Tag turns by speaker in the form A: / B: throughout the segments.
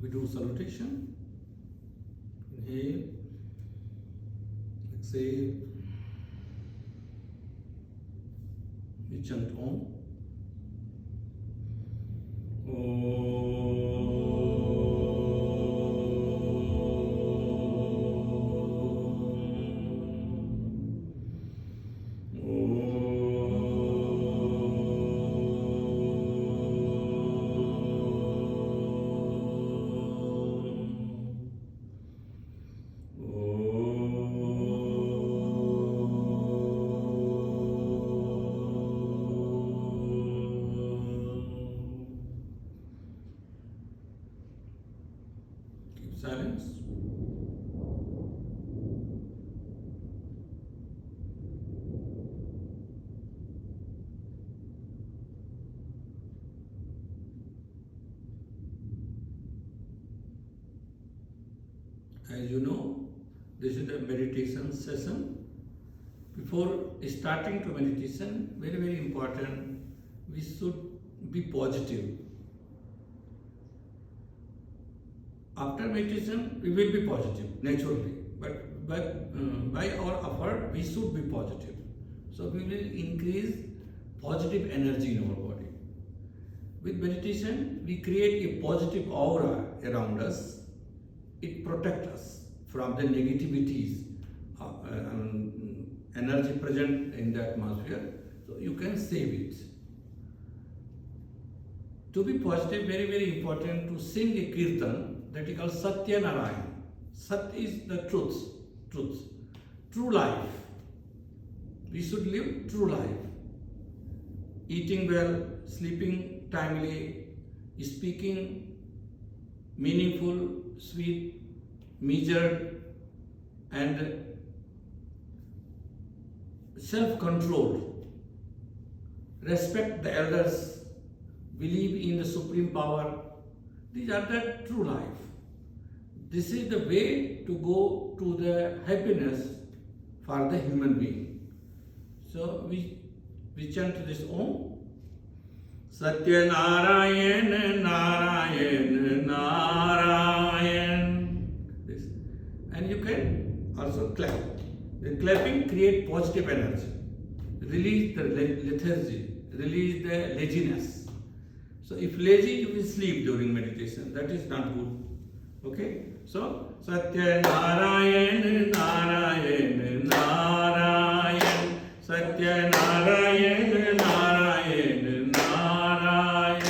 A: We do salutation. Inhale, exhale. We chant Om. Silence. As you know, this is a meditation session. Before starting to meditation, very, very important, we should be positive. After meditation, we will be positive naturally, but by our effort, we should be positive. So we will increase positive energy in our body. With meditation, we create a positive aura around us. It protects us from the negativities, energy present in the atmosphere. So you can save it. To be positive, very, very important to sing a kirtan that is called Satya Narayana. Sat is the truth, true life. We should live true life. Eating well, sleeping timely, speaking meaningful, sweet, measured, and self-controlled. Respect the elders, believe in the supreme power. These are the true life. This is the way to go to the happiness for the human being. So we chant this Om. Satya Narayan, Narayan, Narayan. This. And you can also clap. The clapping creates positive energy. Release the lethargy, release the laziness. So if lazy, you will sleep during meditation. That is not good. Okay? So, Satya Narayan, Narayan, Narayan. Satya Narayan, Narayan, Narayan.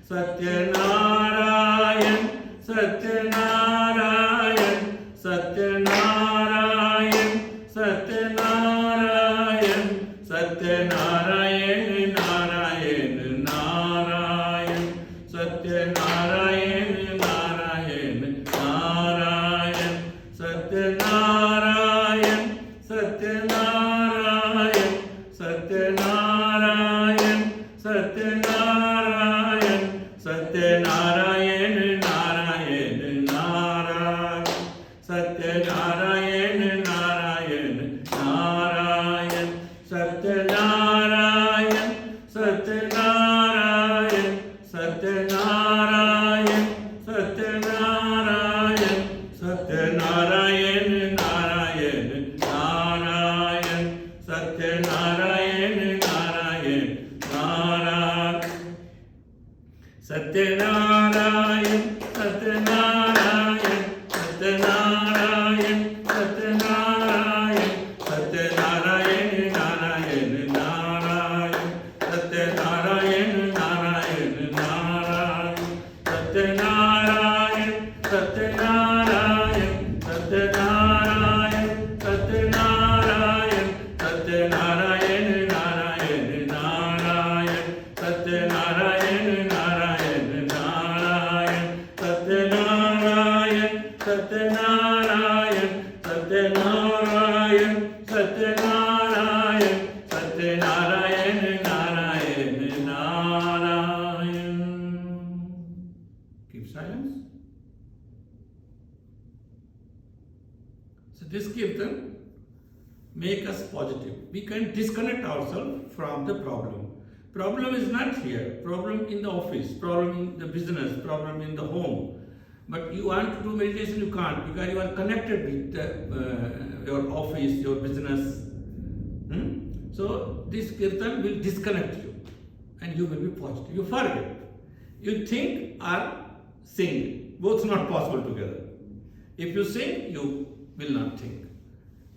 A: Satya Narayan, Satya Narayan, Satya Narayan, Satya Narayan, Satya Narayan, Narayan, Narayan. Satya Narayan, Narayan, Narayan. Satya Narayan, Satya Narayan, Satya Narayan, Satya Narayan, Satya Narayan, Narayan, Narayan. Satya Narayan, Narayan, Narayan. Satya Narayan, Satya Narayan, Satya Narayan, Satya Narayan, Satya Narayan, Narayan, Narayan. Satya Narayan, Narayan, Narayan. Satya Narayan, Satya Narayan, Satya Narayan, Satya Narayan, Satya Narayan, Narayan, Narayan. Satya Narayan, Narayan, Narayan. Satya Narayan, Satya Narayan, Satya Narayan, Satya Narayan, Satya Narayan, Narayan, Narayan. Satya Narayan, Narayan, Narayan. Satya Narayan, Satya Narayan, Satya Narayan, Satya Narayan, Satya Narayan, Narayan, Narayan. Keep silence. So this kirtan make us positive. We can disconnect ourselves from the problem. Problem is not here. Problem in the office, problem in the business, problem in the home. But you want to do meditation, you can't, because you are connected with your office, your business. So this kirtan will disconnect you and you will be positive. You forget. You think or sing. Both not possible together. If you sing, you will not think.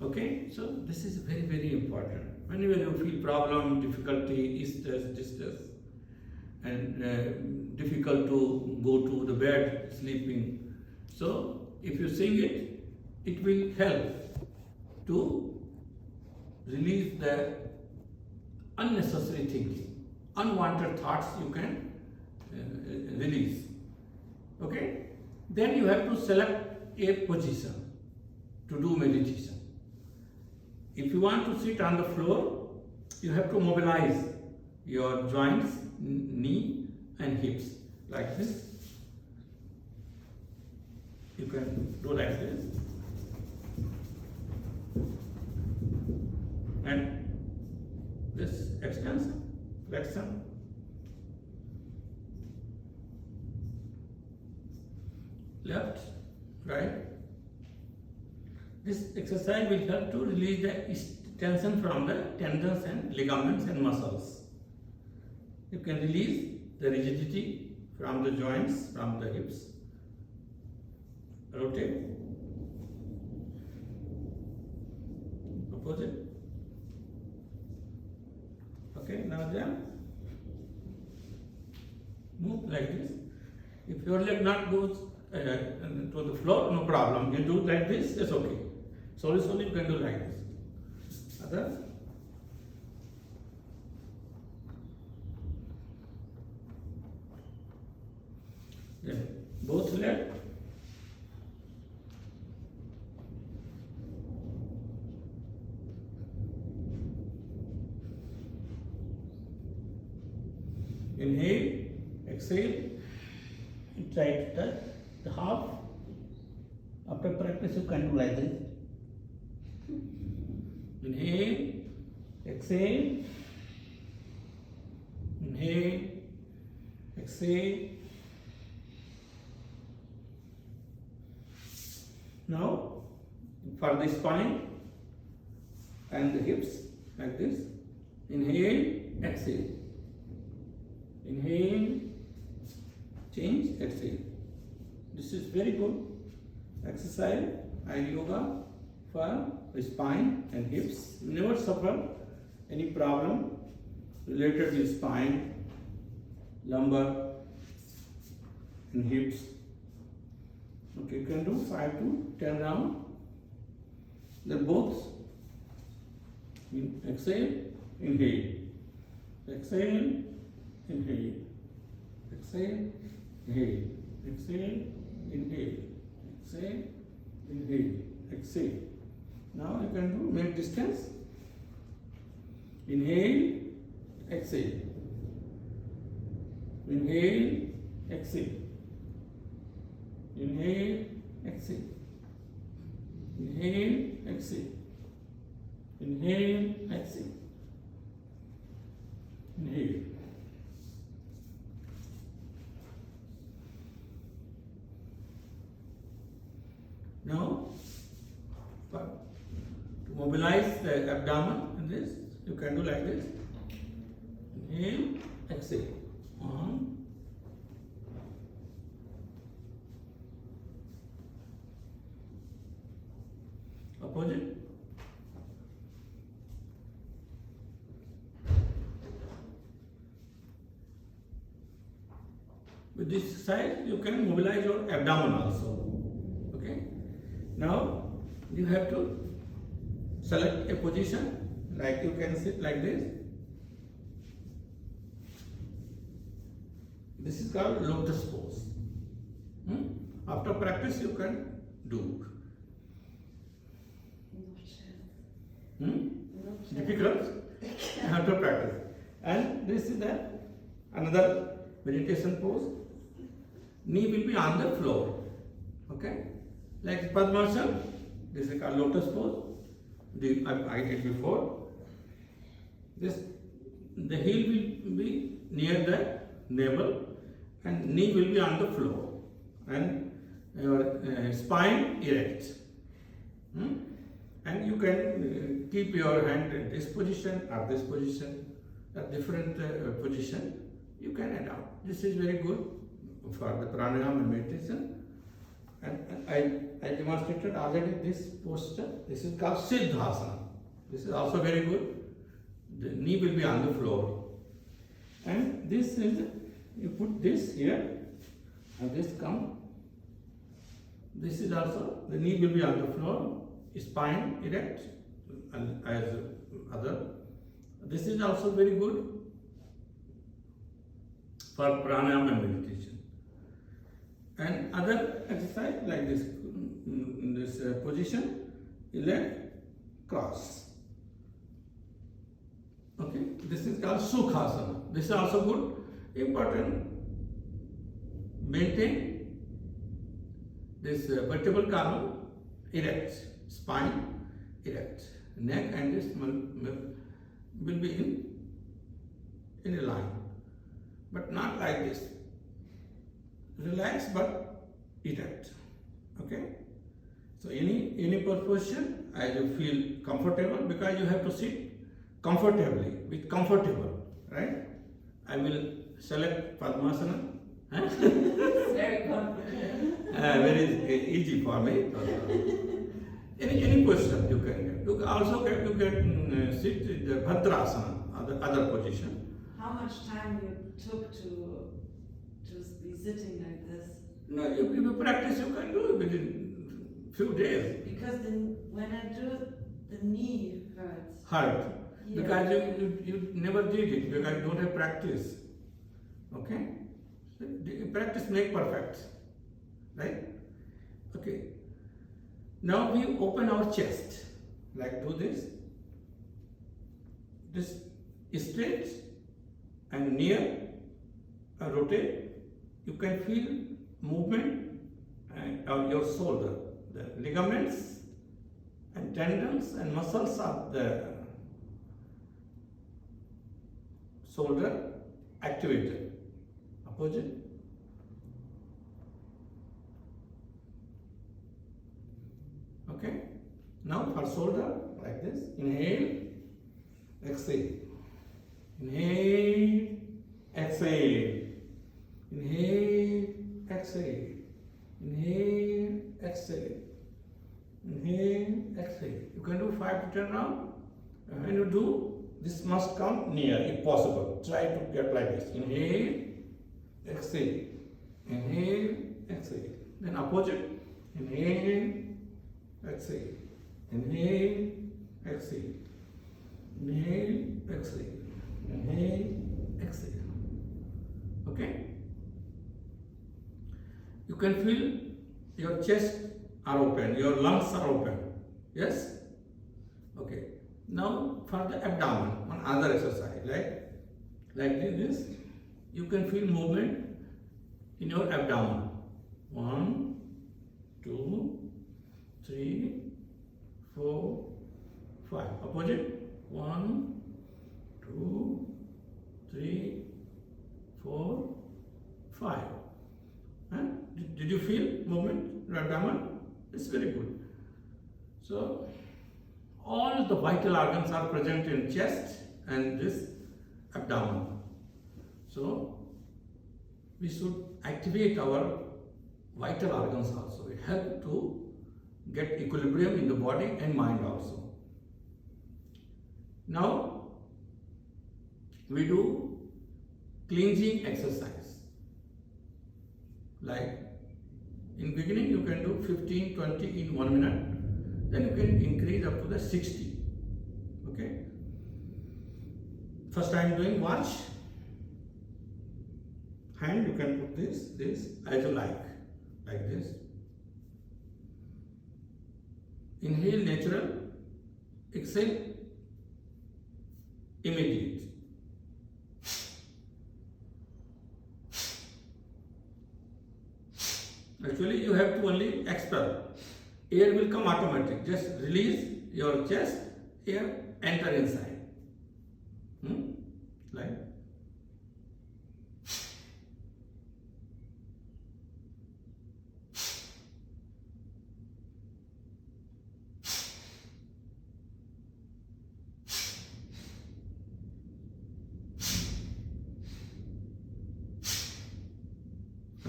A: Okay? So this is very, very important. Whenever you feel problem, difficulty, stress, distress, and difficult to go to the bed sleeping. So if you sing it, it will help to release the unnecessary thinking. Unwanted thoughts you can release. Okay? Then you have to select a position to do meditation. If you want to sit on the floor, you have to mobilize your joints, knee and hips like this. You can do like this. And this extension, flexion. Left, right. This exercise will help to release the tension from the tendons and ligaments and muscles. You can release the rigidity from the joints, from the hips. Rotate. Opposite. Okay, now then move like this. If your leg not goes to the floor, no problem. You do like this, it's okay. Slowly you can do like this. Other. Then both legs. Inhale, exhale, and try to touch the half. After practice, you can do like this. Inhale, exhale, inhale, exhale. Now, for the spine and the hips, like this. Inhale, exhale. Inhale, change, exhale. This is very good exercise, and yoga for the spine and hips. You never suffer any problem related to spine, lumbar and hips. Okay, you can do 5 to 10 rounds. Then both exhale, inhale, exhale, inhale, exhale, inhale, exhale, inhale, exhale, inhale, exhale. Now you can do mid distance. Inhale, exhale, inhale, exhale, inhale, exhale, inhale, exhale, inhale, exhale, inhale. Now, to mobilize the abdomen in this, you can do like this. Inhale, exhale. On. Opposite. With this side, you can mobilize your abdomen also. Okay. Now you have to select a position, like you can sit like this. This is called lotus pose. After practice, you can do. Difficult after practice. And this is another meditation pose. Knee will be on the floor. Okay. Like Padmasana, this is called lotus pose. I did before. The heel will be near the navel and knee will be on the floor. And your spine erect. Hmm? And you can keep your hand in this position or this position, a different position you can adopt. This is very good for the pranayama and meditation. And I demonstrated already this posture. This is called Siddhasana. This is also very good. The knee will be on the floor. And this is, you put this here, and this come. This is also, the knee will be on the floor, spine erect, and as other. This is also very good for pranayama and meditation. And other exercise like this, in this position, leg cross. Okay, this is called Sukhasana. This is also good. Important. Maintain this vertebral column erect, spine erect, neck and this will be in a line, but not like this. Relax but erect. Okay. So any position as you feel comfortable, because you have to sit comfortably, with comfortable, right? I will select Padmasana.
B: Very confident.
A: Very easy for me. Any position you can get. You can sit in the Bhadrasana, other position.
B: How much time you took to be sitting like this?
A: No, if you practice, you can do it within few days.
B: Because when I do it, the knee hurts.
A: Hurt.
B: Yeah.
A: Because you never did it, because you don't have practice. Okay? The practice make perfect. Right? Okay. Now we open our chest. Like do this. This straight and near, rotate. You can feel movement of your shoulder. The ligaments and tendons and muscles of the shoulder activated. Opposite. Okay. Now for shoulder, like this. Inhale, exhale. Inhale, exhale. Inhale, exhale. Inhale, exhale. Inhale, exhale. You can do 5 to 10 rounds. When you do, this must come near if possible. Try to get like this. Inhale, exhale. Inhale, exhale. Then opposite. Inhale, exhale. Inhale, exhale. Inhale, exhale. Inhale, exhale. Okay? You can feel your chest are open, your lungs are open. Yes? Okay. Now for the abdomen, one other exercise, like this, you can feel movement in your abdomen. 1, 2, 3, 4, 5. Opposite. 1, 2, 3, 4, 5. Huh? Did you feel movement in abdomen? It's very good. So all the vital organs are present in chest and this abdomen. So we should activate our vital organs also. It helps to get equilibrium in the body and mind also. Now we do cleansing exercise. Like in beginning you can do 15, 20 in 1 minute. Then you can increase up to the 60. Okay. First I am doing watch. Hand you can put this as you like this. Inhale natural, exhale immediate. Actually you have to only expel. Air will come automatic. Just release your chest, air enter inside. Like.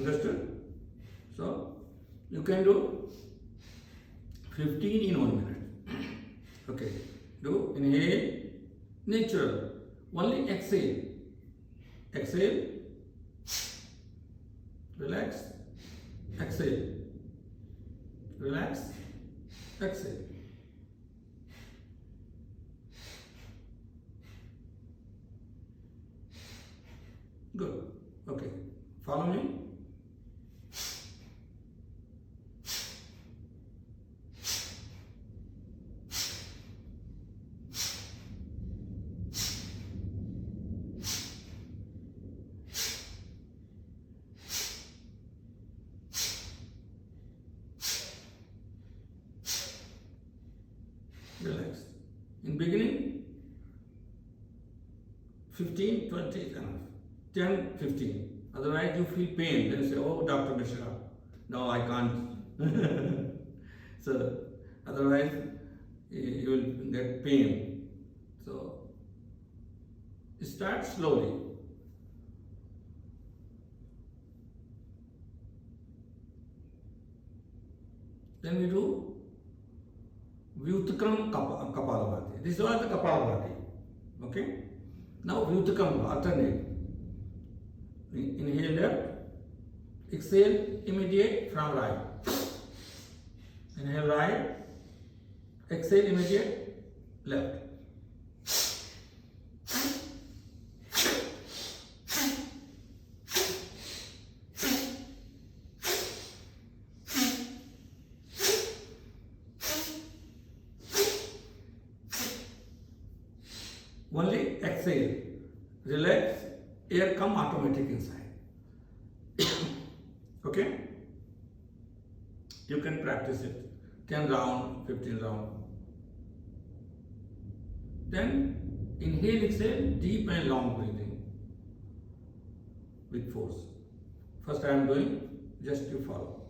A: Understood? So you can do 15 in 1 minute. Okay. Do inhale, natural. Only exhale. Exhale. Relax. Exhale. Relax. Exhale. Good. Okay. Follow me. Relax. In beginning, 15, 20 is enough. 10, 15. Otherwise you feel pain. Then you say, oh, Dr. Mishra, no, I can't. So, otherwise you will get pain. So, start slowly. Then we do Vyutkram Kapalabhati. This was the Kapalabhati. Okay? Now Vyutkram, alternate. Inhale left, exhale immediate from right. Inhale right, exhale immediate left. Only exhale, relax, air come automatic inside. Okay? You can practice it. 10 round, 15 round. Then inhale, exhale, deep and long breathing with force. First I am doing, just you follow.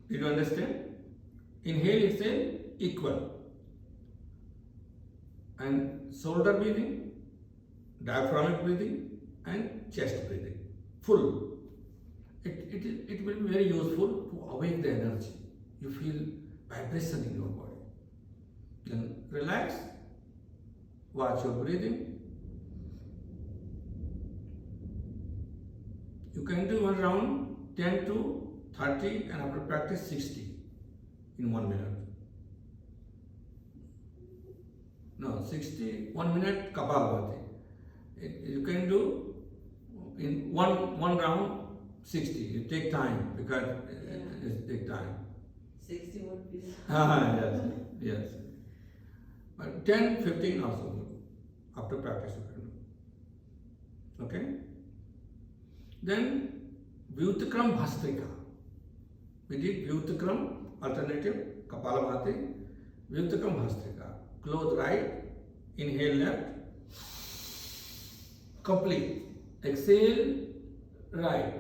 A: Did you understand? Inhale, exhale, equal. And shoulder breathing, diaphragmatic breathing, and chest breathing. Full. It will be very useful to awake the energy. You feel vibration in your body. Then relax, watch your breathing. You can do one round 10 to 30 and after practice 60 in 1 minute. No, 60, 1 minute Kapalabhati. You can do in one round 60. You take time because it takes time.
B: 61 pieces.
A: Yes. But 10, 15 also good. After practice you can do. Okay? Then Vyutkram Bhastrika. We did Vyutkram, alternative, Kapalabhati, Vyutkram Bhastrika. Close right, inhale left, complete. Exhale right,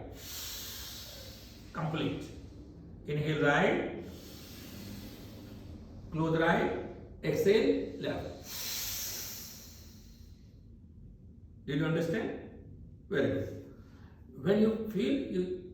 A: complete. Inhale right, close right, exhale left. Did you understand? Very good. When you feel